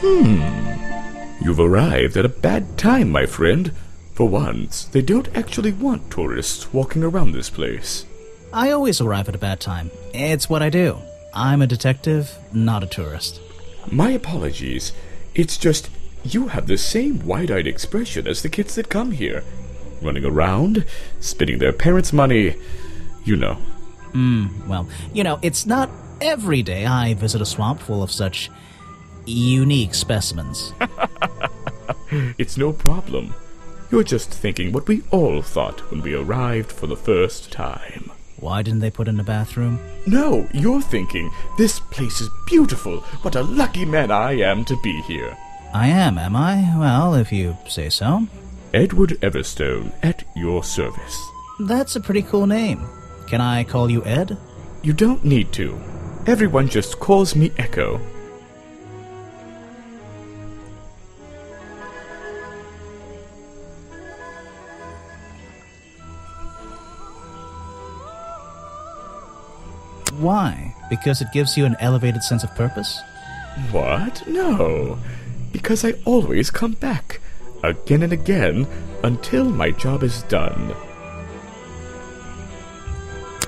You've arrived at a bad time, my friend. For once, they don't actually want tourists walking around this place. I always arrive at a bad time. It's what I do. I'm a detective, not a tourist. My apologies. It's just, you have the same wide-eyed expression as the kids that come here. Running around, spending their parents' money, you know. Well, it's not every day I visit a swamp full of such unique specimens. It's no problem. You're just thinking what we all thought when we arrived for the first time. Why didn't they put in a bathroom? No, you're thinking, this place is beautiful. What a lucky man I am to be here. I am I? Well, if you say so. Edward Everstone, at your service. That's a pretty cool name. Can I call you Ed? You don't need to. Everyone just calls me Echo. Why? Because it gives you an elevated sense of purpose? What? No. Because I always come back, again and again, until my job is done.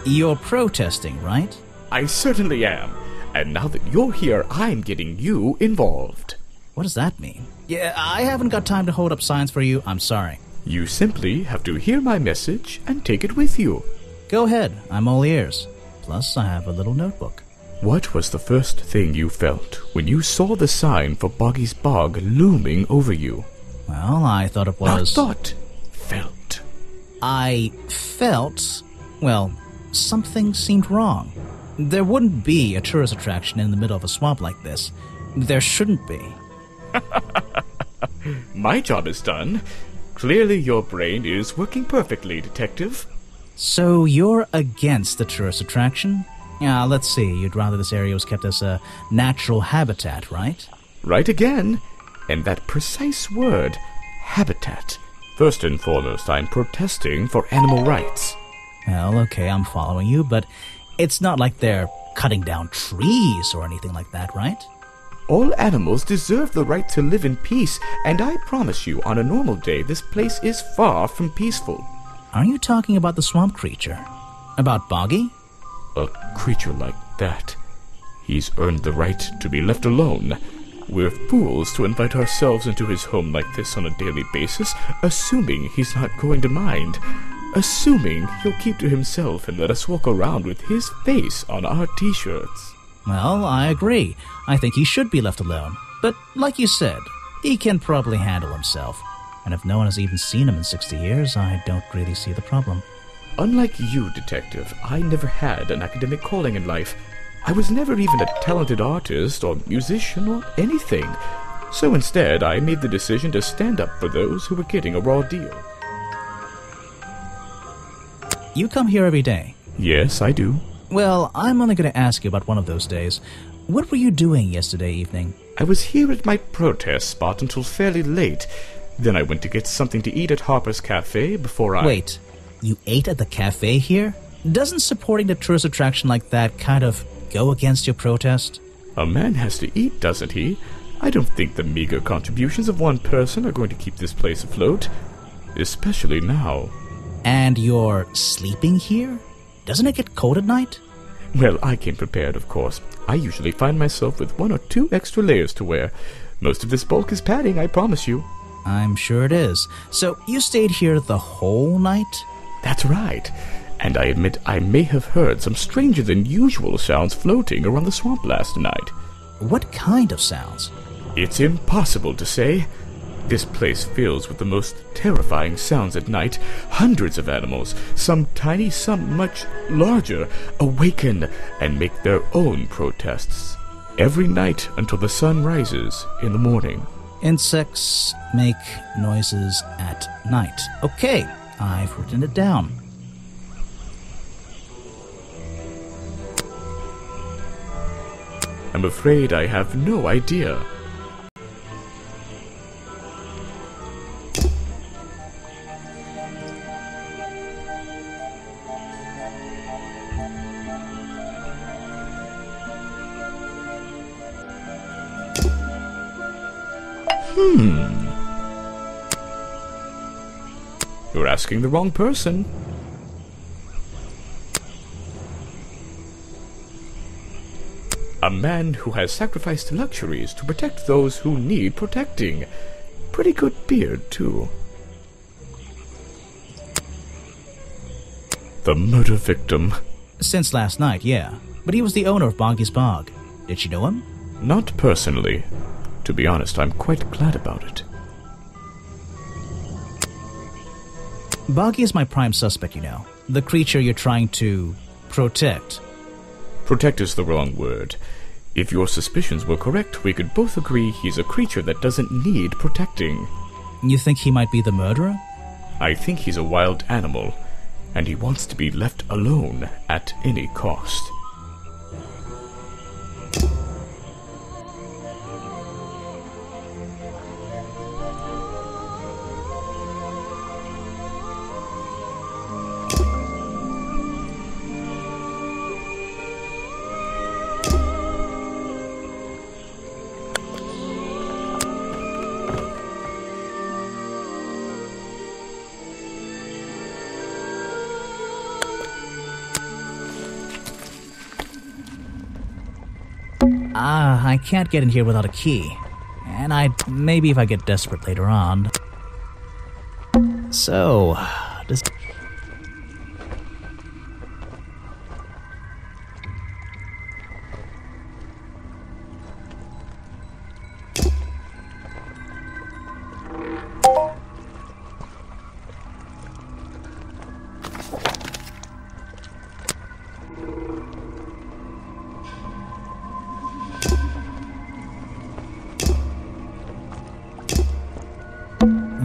You're protesting, right? I certainly am. And now that you're here, I'm getting you involved. What does that mean? Yeah, I haven't got time to hold up signs for you. I'm sorry. You simply have to hear my message and take it with you. Go ahead. I'm all ears. Plus, I have a little notebook. What was the first thing you felt when you saw the sign for Boggy's Bog looming over you? Well, I thought it was... Not thought. Felt. I felt... Well, something seemed wrong. There wouldn't be a tourist attraction in the middle of a swamp like this. There shouldn't be. My job is done. Clearly your brain is working perfectly, Detective. So you're against the tourist attraction? Yeah, let's see. You'd rather this area was kept as a natural habitat, right? Right again. And that precise word, habitat. First and foremost, I'm protesting for animal rights. Well, okay, I'm following you, but it's not like they're cutting down trees or anything like that, right? All animals deserve the right to live in peace, and I promise you, on a normal day, this place is far from peaceful. Are you talking about the swamp creature? About Boggy? A creature like that. He's earned the right to be left alone. We're fools to invite ourselves into his home like this on a daily basis, assuming he's not going to mind. Assuming he'll keep to himself and let us walk around with his face on our t-shirts. Well, I agree. I think he should be left alone. But like you said, he can probably handle himself. And if no one has even seen him in 60 years, I don't really see the problem. Unlike you, Detective, I never had an academic calling in life. I was never even a talented artist or musician or anything. So instead, I made the decision to stand up for those who were getting a raw deal. You come here every day? Yes, I do. Well, I'm only going to ask you about one of those days. What were you doing yesterday evening? I was here at my protest spot until fairly late. Then I went to get something to eat at Harper's Cafe before I... Wait, you ate at the cafe here? Doesn't supporting the tourist attraction like that kind of go against your protest? A man has to eat, doesn't he? I don't think the meager contributions of one person are going to keep this place afloat. Especially now. And you're sleeping here? Doesn't it get cold at night? Well, I came prepared, of course. I usually find myself with 1 or 2 extra layers to wear. Most of this bulk is padding, I promise you. I'm sure it is. So you stayed here the whole night? That's right. And I admit I may have heard some stranger than usual sounds floating around the swamp last night. What kind of sounds? It's impossible to say. This place fills with the most terrifying sounds at night. Hundreds of animals, some tiny, some much larger, awaken and make their own protests. Every night until the sun rises in the morning. Insects make noises at night. Okay, I've written it down. I'm afraid I have no idea. You're asking the wrong person. A man who has sacrificed luxuries to protect those who need protecting. Pretty good beard, too. The murder victim. Since last night, yeah. But he was the owner of Boggy's Bog. Did she know him? Not personally. To be honest, I'm quite glad about it. Boggy is my prime suspect, you know. The creature you're trying to protect. Protect is the wrong word. If your suspicions were correct, we could both agree he's a creature that doesn't need protecting. You think he might be the murderer? I think he's a wild animal, and he wants to be left alone at any cost. I can't get in here without a key. And maybe if I get desperate later on. So, does...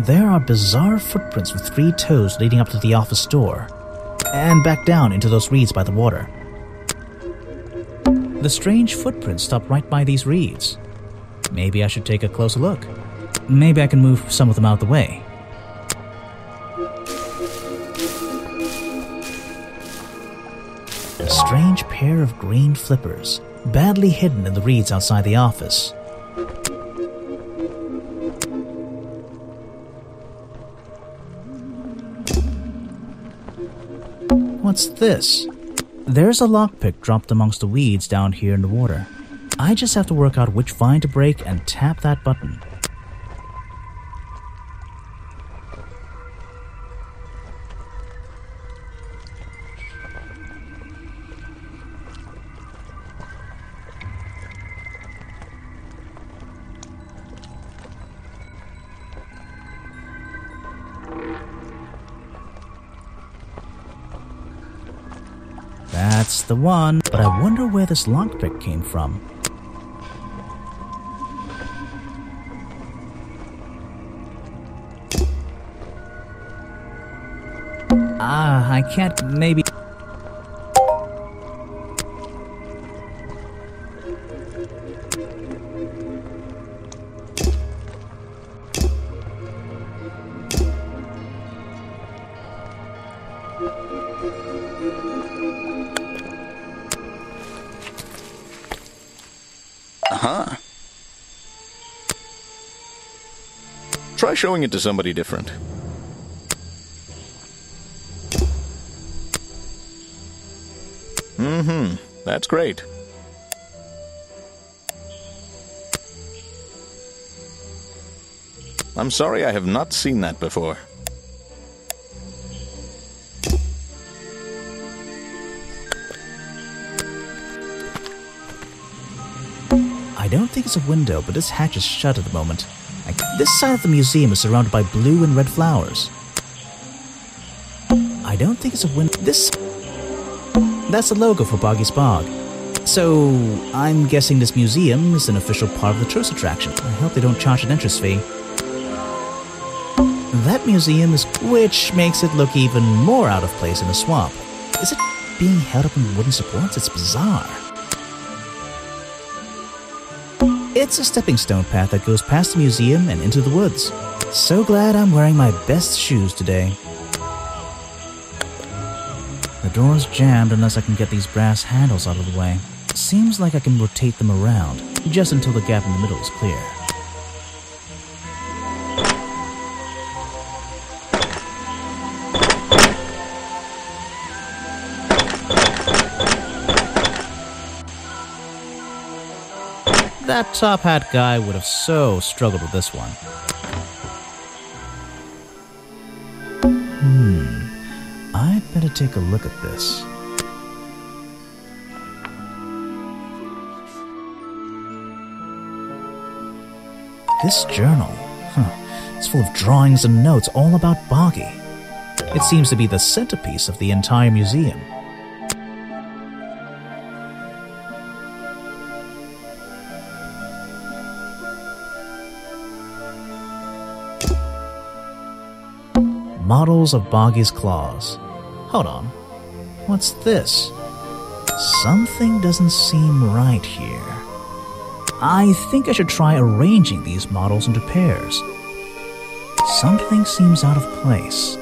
There are bizarre footprints with 3 toes leading up to the office door, and back down into those reeds by the water. The strange footprints stop right by these reeds. Maybe I should take a closer look. Maybe I can move some of them out of the way. A strange pair of green flippers, badly hidden in the reeds outside the office. What's this? There's a lockpick dropped amongst the weeds down here in the water. I just have to work out which vine to break and tap that button. That's the one, but I wonder where this lockpick came from. I can't, maybe... Try showing it to somebody different. That's great. I'm sorry I have not seen that before. I don't think it's a window, but this hatch is shut at the moment. This side of the museum is surrounded by blue and red flowers. I don't think it's a window. That's the logo for Boggy's Bog. So, I'm guessing this museum is an official part of the tourist attraction. I hope they don't charge an entrance fee. That museum is... which makes it look even more out of place in the swamp. Is it being held up in wooden supports? It's bizarre. It's a stepping stone path that goes past the museum and into the woods. So glad I'm wearing my best shoes today. The door's jammed unless I can get these brass handles out of the way. Seems like I can rotate them around, just until the gap in the middle is clear. That top hat guy would have so struggled with this one. I'd better take a look at this. This journal, it's full of drawings and notes all about Boggy. It seems to be the centerpiece of the entire museum. Models of Boggy's claws. Hold on. What's this? Something doesn't seem right here. I think I should try arranging these models into pairs. Something seems out of place.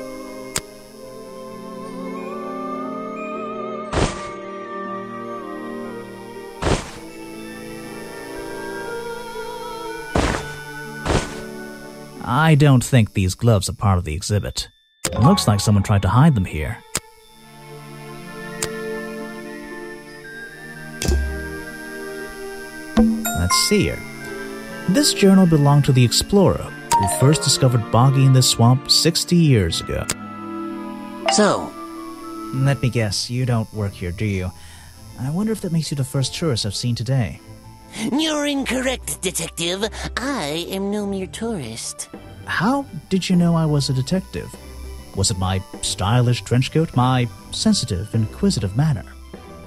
I don't think these gloves are part of the exhibit. It looks like someone tried to hide them here. Let's see here. This journal belonged to the explorer who first discovered Boggy in this swamp 60 years ago. So, let me guess, you don't work here, do you? I wonder if that makes you the first tourist I've seen today. you're incorrect, detective. I am no mere tourist. How did you know I was a detective? Was it my stylish trench coat, my sensitive, inquisitive manner?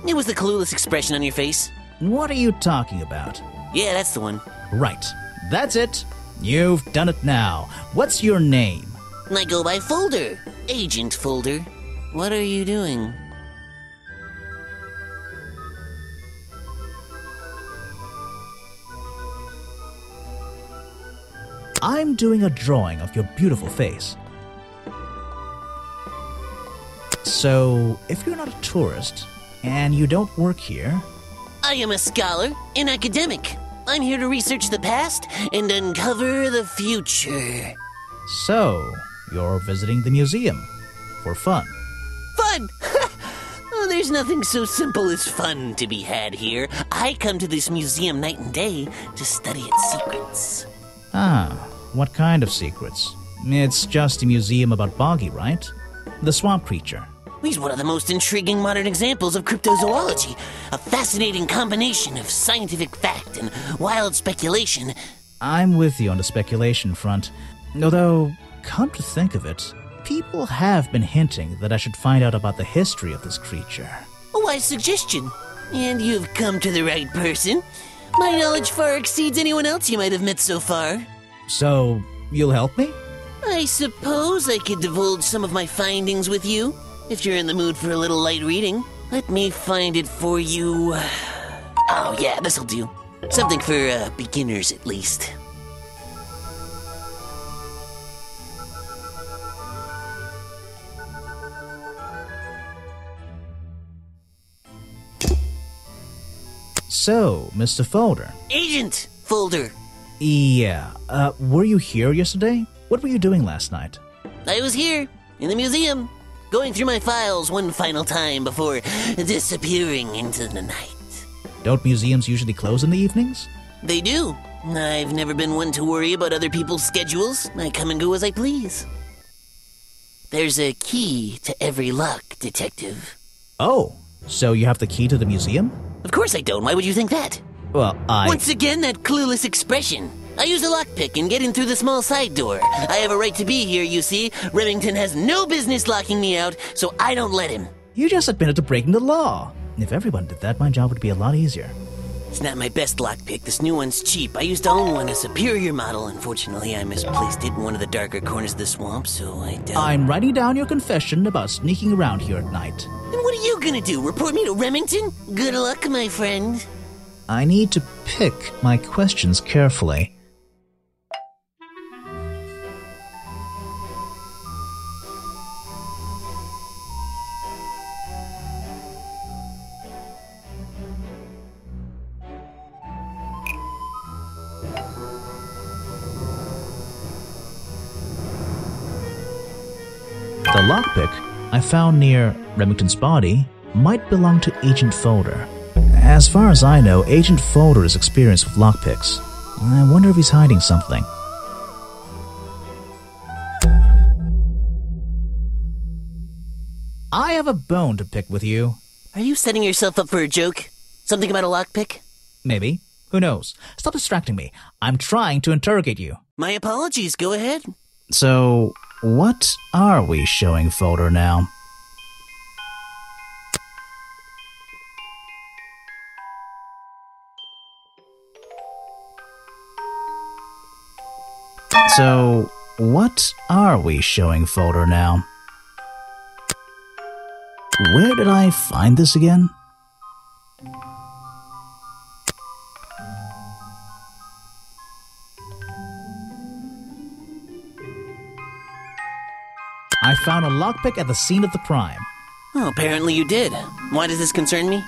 It was the clueless expression on your face. What are you talking about? Yeah, that's the one. Right. That's it. You've done it now. What's your name? I go by Folder. Agent Folder. What are you doing? I'm doing a drawing of your beautiful face. So, if you're not a tourist, and you don't work here... I am a scholar, an academic. I'm here to research the past and uncover the future. So, you're visiting the museum. For fun. Fun! Oh, there's nothing so simple as fun to be had here. I come to this museum night and day to study its secrets. Ah, what kind of secrets? It's just a museum about Boggy, right? The swamp creature. He's one of the most intriguing modern examples of cryptozoology. A fascinating combination of scientific fact and wild speculation. I'm with you on the speculation front. Although, come to think of it, people have been hinting that I should find out about the history of this creature. A wise suggestion. And you've come to the right person. My knowledge far exceeds anyone else you might have met so far. So, you'll help me? I suppose I could divulge some of my findings with you, if you're in the mood for a little light reading. Let me find it for you. Oh yeah, this'll do. Something for beginners at least. So, Mr. Folder. Agent Folder. Yeah, were you here yesterday? What were you doing last night? I was here, in the museum, going through my files one final time before disappearing into the night. Don't museums usually close in the evenings? They do. I've never been one to worry about other people's schedules. I come and go as I please. There's a key to every lock, detective. Oh, so you have the key to the museum? Of course I don't. Why would you think that? Well, Once again, that clueless expression. I use a lockpick and get in through the small side door. I have a right to be here, you see. Remington has no business locking me out, so I don't let him. You just admitted to breaking the law. If everyone did that, my job would be a lot easier. It's not my best lockpick. This new one's cheap. I used to own one, a superior model. Unfortunately, I misplaced it in one of the darker corners of the swamp, so I doubt... I'm writing down your confession about sneaking around here at night. And what are you gonna do? Report me to Remington? Good luck, my friend. I need to pick my questions carefully. The lockpick I found near Remington's body might belong to Agent Folder. As far as I know, Agent Folder is experienced with lockpicks. I wonder if he's hiding something. I have a bone to pick with you. Are you setting yourself up for a joke? Something about a lockpick? Maybe. Who knows? Stop distracting me. I'm trying to interrogate you. My apologies, go ahead. So, what are we showing Folder now? So, what are we showing Folder now? Where did I find this again? I found a lockpick at the scene of the crime. Oh, apparently you did. Why does this concern me?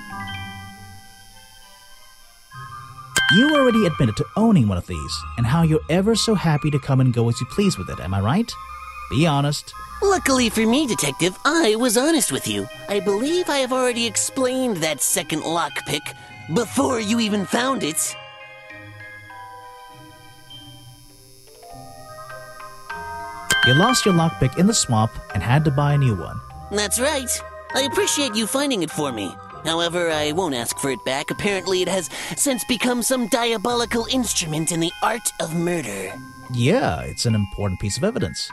You already admitted to owning one of these, and how you're ever so happy to come and go as you please with it, am I right? Be honest. Luckily for me, Detective, I was honest with you. I believe I have already explained that second lockpick before you even found it. You lost your lockpick in the swamp and had to buy a new one. That's right. I appreciate you finding it for me. However, I won't ask for it back. Apparently, it has since become some diabolical instrument in the art of murder. Yeah, it's an important piece of evidence.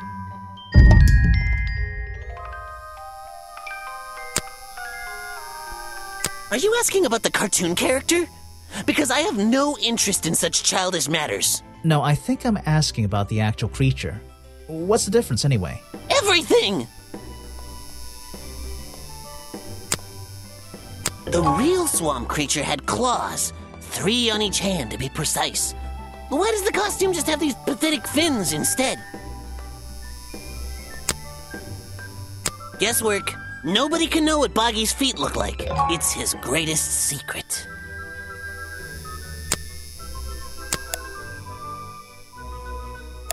Are you asking about the cartoon character? Because I have no interest in such childish matters. No, I think I'm asking about the actual creature. What's the difference anyway? Everything! The real swamp creature had claws, 3 on each hand to be precise. Why does the costume just have these pathetic fins instead? Guesswork. Nobody can know what Boggy's feet look like. It's his greatest secret.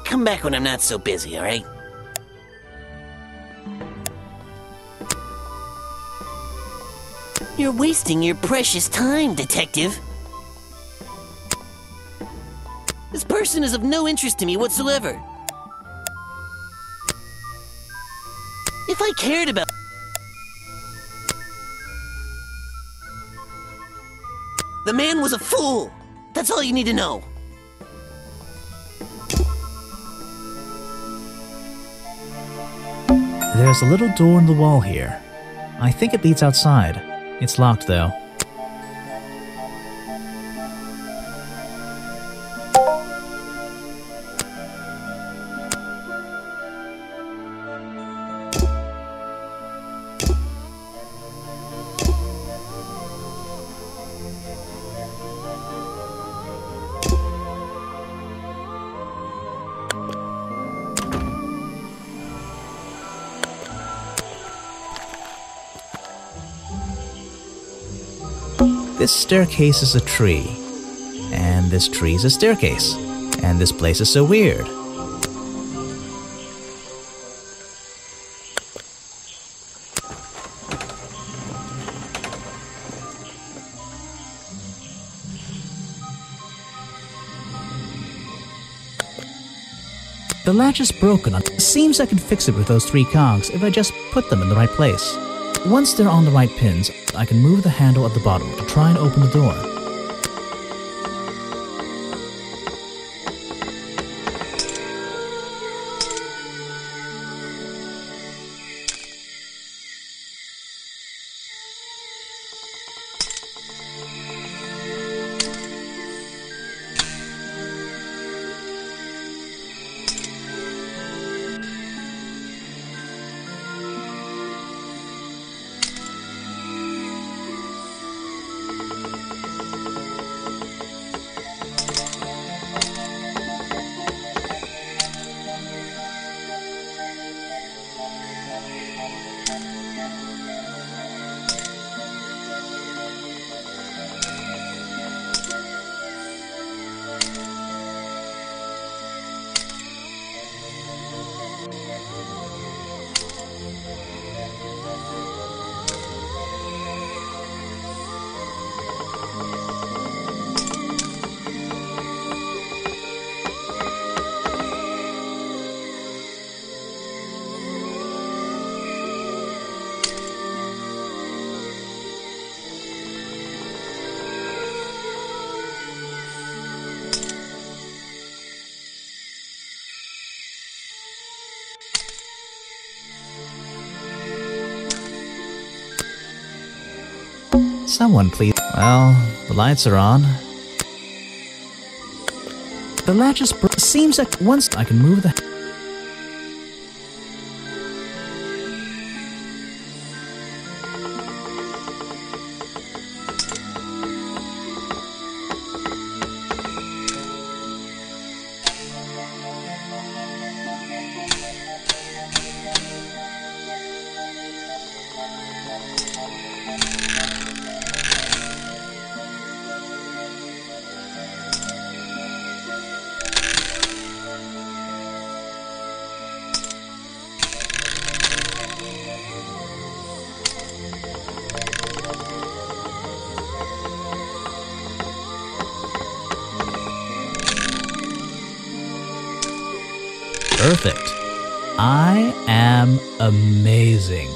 Come back when I'm not so busy, all right? You're wasting your precious time, Detective. This person is of no interest to me whatsoever. If I cared about... The man was a fool. That's all you need to know. There's a little door in the wall here. I think it leads outside. It's locked, though. This staircase is a tree, and this tree is a staircase, and this place is so weird. The latch is broken. It seems I can fix it with those 3 cogs if I just put them in the right place. Once they're on the right pins, I can move the handle at the bottom to try and open the door. Someone please. Well, the lights are on. The latch is seems like once I can move the... Perfect. I am amazing.